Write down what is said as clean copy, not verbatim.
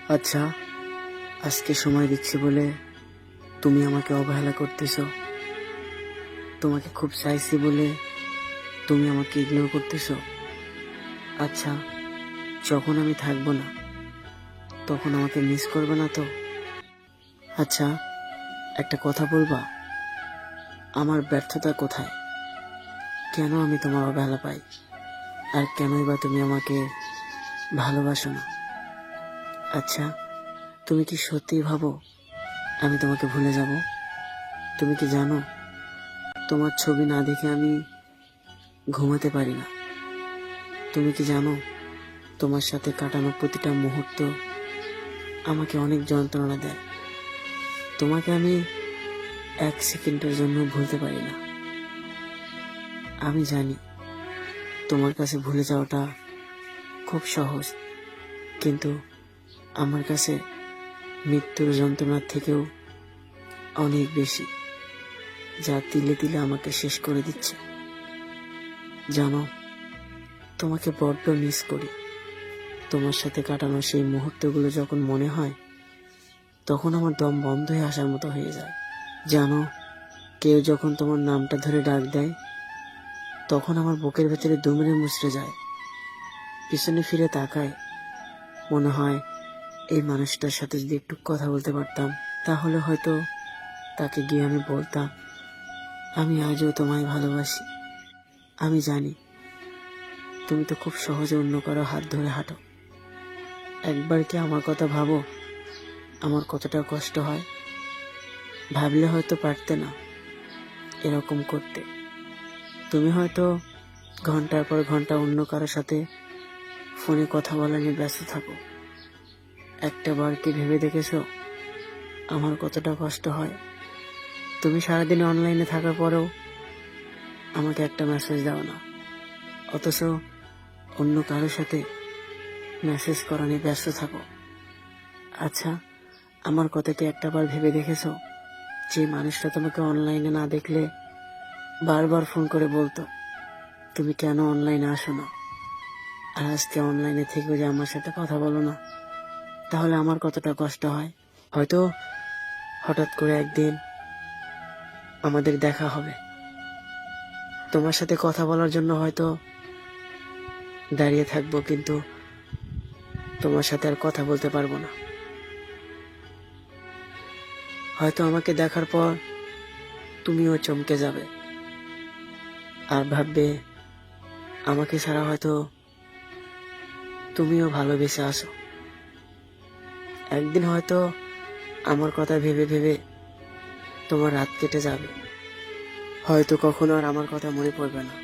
আচ্ছা, আজকে সময় দিচ্ছি বলে তুমি আমাকে অবহেলা করতেছো। তোমাকে খুব চাইছি বলে তুমি আমাকে ইগনোর করতেছো। আচ্ছা, যখন আমি থাকবো না তখন আমাকে মিস করবে না তো? আচ্ছা, একটা কথা বলবা, আমার ব্যর্থতা কোথায়? কেন আমি তোমার অবহেলা পাই? আর কেনই বা তুমি আমাকে ভালোবাসো না? আচ্ছা, তুমি কি সত্যিই ভাবো আমি তোমাকে ভুলে যাব? তুমি কি জানো, তোমার ছবি না দেখে আমি ঘুমাতে পারি না? তুমি কি জানো, তোমার সাথে কাটানো প্রতিটা মুহূর্ত আমাকে অনেক যন্ত্রণা দেয়? তোমাকে আমি 1 সেকেন্ডের জন্য ভুলতে পারি না। আমি জানি তোমার কাছে ভুলে যাওয়াটা খুব সহজ, কিন্তু আমার কাছে মৃত্যুর যন্ত্রণার থেকেও অনেক বেশি, যা তিলে তিলে আমাকে শেষ করে দিচ্ছে। জানো, তোমাকে বড্ড মিস করি। তোমার সাথে কাটানো সেই মুহূর্তগুলো যখন মনে হয় তখন আমার দম বন্ধ হয়ে আসার মতো হয়ে যায়। জানো, কেউ যখন তোমার নামটা ধরে ডাক দেয় তখন আমার বুকের ভেতরে দুমড়ে মুচড়ে যায়। পিছনে ফিরে তাকায়, মনে হয় এই মানুষটার সাথে যদি একটু কথা বলতে পারতাম তাহলে হয়তো তাকে গিয়ে আমি বলতাম আমি আজও তোমায় ভালোবাসি। আমি জানি তুমি তো খুব সহজে অন্য কারো হাত ধরে হাঁটো। একবার কি আমার কথা ভাবো, আমার কতটা কষ্ট হয়? ভাবলে হয়তো পারতে না এরকম করতে। তুমি হয়তো ঘন্টার পর ঘন্টা অন্য কারোর সাথে ফোনে কথা বলা নিয়ে ব্যস্ত থাকো। একটা বার কি ভেবে দেখেছো আমার কতটা কষ্ট হয়? তুমি সারাদিন অনলাইনে থাকার পরেও আমাকে একটা মেসেজ দাও না, অথচ অন্য কারোর সাথে মেসেজ করা নিয়ে ব্যস্ত থাকো। আচ্ছা, আমার কথা কি একটা বার ভেবে দেখেছো যে মানুষটা তোমাকে অনলাইনে না দেখলে বারবার ফোন করে বলতো তুমি কেন অনলাইনে আসো না, আর আজকে অনলাইনে থেকেও যে আমার সাথে কথা বলো না, তাহলে আমার কতটা কষ্ট হয়? হয়তো হঠাৎ করে একদিন আমাদের দেখা হবে, তোমার সাথে কথা বলার জন্য হয়তো দাঁড়িয়ে থাকবো, কিন্তু তোমার সাথে আর কথা বলতে পারবো না। হয়তো আমাকে দেখার পর তুমিও চমকে যাবে আর ভাববে আমাকে ছাড়া হয়তো তুমিও ভালোবেসে আসো। একদিন হয়তো আমার কথা ভেবে ভেবে তোমার রাত কেটে যাবে, হয়তো কখনো আর আমার কথা মনে পড়বে না।